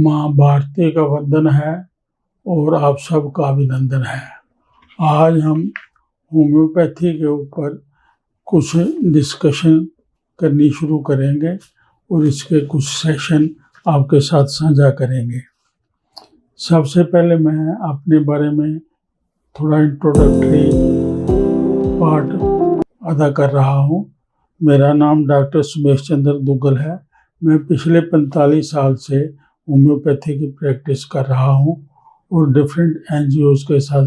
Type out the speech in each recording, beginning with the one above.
माँ भारती का वंदन है और आप सबका अभिनंदन है। आज हम होम्योपैथी के ऊपर कुछ डिस्कशन करनी शुरू करेंगे और इसके कुछ सेशन आपके साथ साझा करेंगे। सबसे पहले मैं अपने बारे में थोड़ा इंट्रोडक्टरी पार्ट अदा कर रहा हूँ। मेरा नाम डॉक्टर सुमेश चंद्र दुग्गल है। मैं पिछले 45 साल से होम्योपैथी की प्रैक्टिस कर रहा हूँ और डिफरेंट NGOs के साथ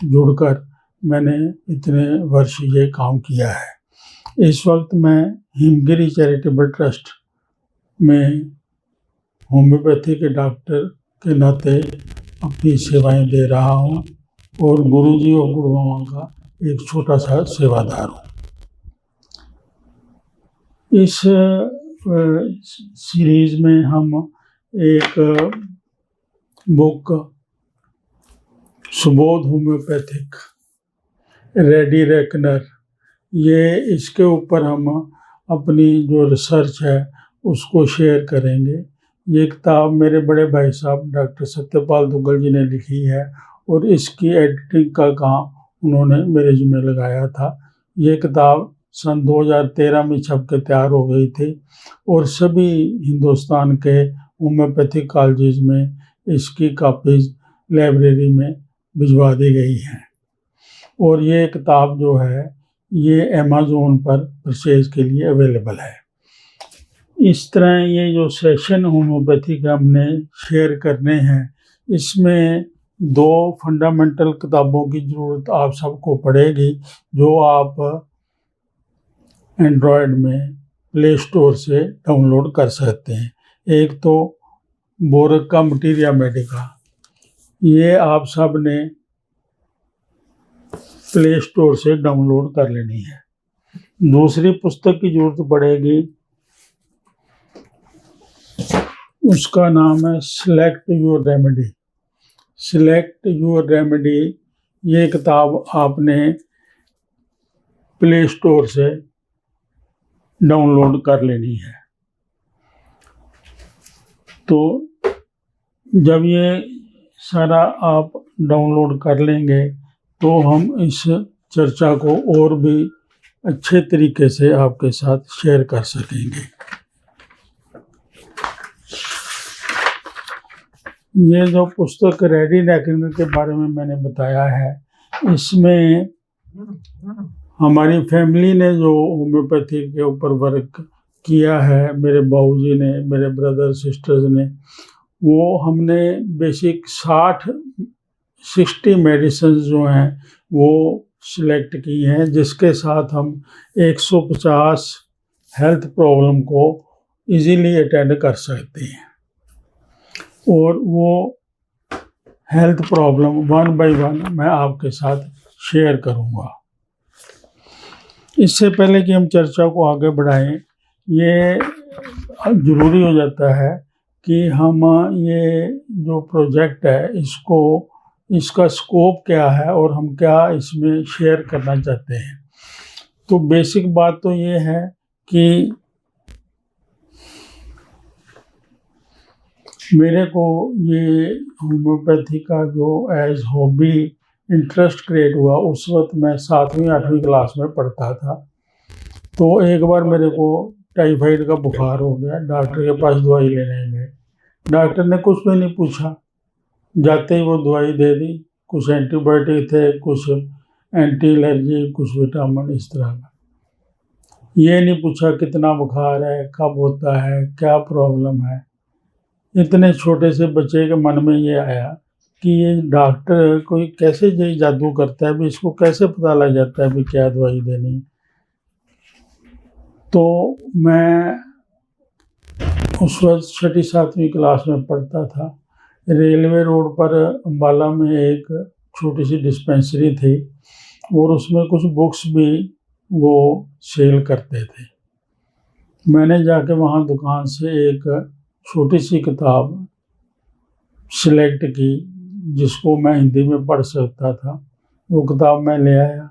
जुड़कर मैंने इतने वर्ष ये काम किया है। इस वक्त मैं हिमगिरी चैरिटेबल ट्रस्ट में होम्योपैथी के डॉक्टर के नाते अपनी सेवाएं दे रहा हूँ और गुरुजी और गुरुमामा का एक छोटा सा सेवादार हूँ। इस सीरीज में हम एक book Subodh homeopathic ready reckoner, ये इसके ऊपर हम अपनी जो रिसर्च है उसको शेयर करेंगे। ये किताब मेरे बड़े भाई साहब डॉक्टर सत्यपाल दुग्गल जी ने लिखी है और इसकी एडिटिंग का काम उन्होंने मेरे जिम्मे लगाया था। ये किताब सन 2013 में छप के तैयार हो गई थी और सभी हिंदुस्तान के होम्योपैथिक कॉलेजेस में इसकी कापीज लाइब्रेरी में भिजवा दी गई हैं और ये किताब जो है ये अमेज़न पर परचेज के लिए अवेलेबल है। इस तरह ये जो सेशन होम्योपैथी का हमने शेयर करने हैं, इसमें 2 फंडामेंटल किताबों की ज़रूरत आप सबको पड़ेगी जो आप एंड्रॉयड में प्ले स्टोर से डाउनलोड कर सकते हैं। एक तो बोरक का मटीरिया मेडिका, ये आप सब ने प्ले स्टोर से डाउनलोड कर लेनी है। दूसरी पुस्तक की जरूरत पड़ेगी, उसका नाम है select your remedy. Select your remedy ये किताब आपने प्ले स्टोर से डाउनलोड कर लेनी है। तो जब ये सारा आप डाउनलोड कर लेंगे तो हम इस चर्चा को और भी अच्छे तरीके से आपके साथ शेयर कर सकेंगे। ये जो पुस्तक रेडी रेकनर के बारे में मैंने बताया है, इसमें हमारी फैमिली ने जो होम्योपैथी के ऊपर वर्क किया है, मेरे बाबूजी ने, मेरे ब्रदर सिस्टर्स ने, वो हमने बेसिक 60 मेडिसिन जो हैं वो सिलेक्ट की हैं, जिसके साथ हम 150 हेल्थ प्रॉब्लम को इजीली अटेंड कर सकते हैं और वो हेल्थ प्रॉब्लम 1 बाय 1 मैं आपके साथ शेयर करूँगा। इससे पहले कि हम चर्चा को आगे बढ़ाएं, ये ज़रूरी हो जाता है कि हम ये जो प्रोजेक्ट है इसका स्कोप क्या है और हम क्या इसमें शेयर करना चाहते हैं। तो बेसिक बात तो ये है कि मेरे को ये होम्योपैथी का जो एज हॉबी इंटरेस्ट क्रिएट हुआ, उस वक्त मैं 7वीं 8वीं क्लास में पढ़ता था। तो एक बार मेरे को टाइफाइड का बुखार हो गया, डॉक्टर के पास दवाई लेने गए। डॉक्टर ने कुछ भी नहीं पूछा, जाते ही वो दवाई दे दी। कुछ एंटीबायोटिक थे, कुछ एंटी एलर्जी, कुछ विटामिन, इस तरह का। ये नहीं पूछा कितना बुखार है, कब होता है, क्या प्रॉब्लम है। इतने छोटे से बच्चे के मन में ये आया कि ये डॉक्टर कोई कैसे ये जादू करता है, भी इसको कैसे पता लग जाता है भी क्या दवाई देनी। तो मैं उस वक्त 6ठी 7वीं क्लास में पढ़ता था। रेलवे रोड पर अम्बाला में एक छोटी सी डिस्पेंसरी थी और उसमें कुछ बुक्स भी वो सेल करते थे। मैंने जाके वहाँ दुकान से एक छोटी सी किताब सिलेक्ट की जिसको मैं हिंदी में पढ़ सकता था। वो किताब मैं ले आया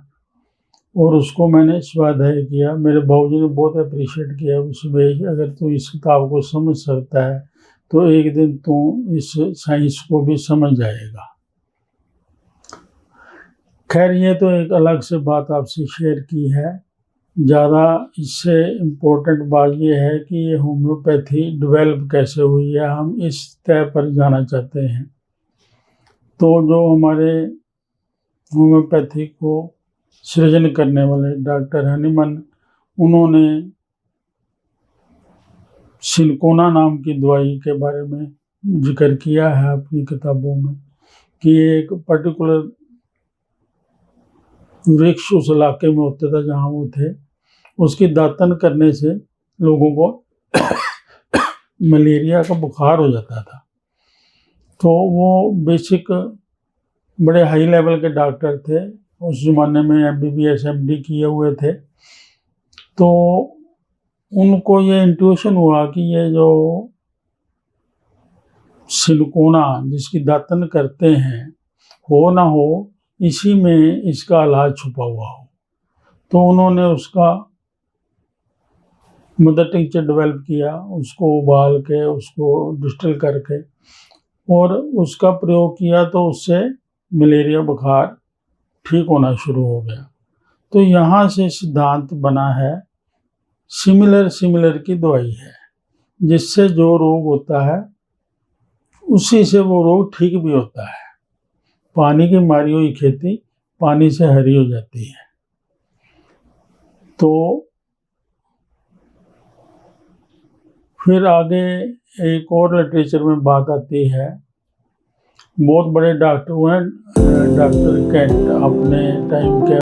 और उसको मैंने स्वाध्याय किया। मेरे बाबूजी ने बहुत अप्रिशिएट किया, उसमें अगर तू इस किताब को समझ सकता है तो एक दिन तू इस साइंस को भी समझ जाएगा। खैर, ये तो एक अलग से बात आपसे शेयर की है। ज़्यादा इससे इम्पोर्टेंट बात ये है कि ये होम्योपैथी डेवलप कैसे हुई है, हम इस तय पर जाना चाहते हैं। तो जो हमारे होम्योपैथी को सृजन करने वाले डॉक्टर हनीमन, उन्होंने सिनकोना नाम की दवाई के बारे में जिक्र किया है अपनी किताबों में कि एक पर्टिकुलर वृक्ष उस इलाके में होता था जहाँ वो थे, उसकी दातन करने से लोगों को मलेरिया का बुखार हो जाता था। तो वो बेसिक बड़े हाई लेवल के डॉक्टर थे, उस ज़माने में MBBS MD किए हुए थे। तो उनको ये इंट्यूशन हुआ कि ये जो सिनकोना जिसकी दातन करते हैं, हो ना हो इसी में इसका इलाज छुपा हुआ हो। तो उन्होंने उसका मदर टिंचर डेवलप किया, उसको उबाल के, उसको डिस्टिल करके और उसका प्रयोग किया, तो उससे मलेरिया बुखार ठीक होना शुरू हो गया। तो यहाँ से सिद्धांत बना है, सिमिलर की दवाई है, जिससे जो रोग होता है उसी से वो रोग ठीक भी होता है। पानी की मारी हुई खेती पानी से हरी हो जाती है। तो फिर आगे एक और लिटरेचर में बात आती है, बहुत बड़े डॉक्टर हुए, डॉक्टर कैंट अपने टाइम के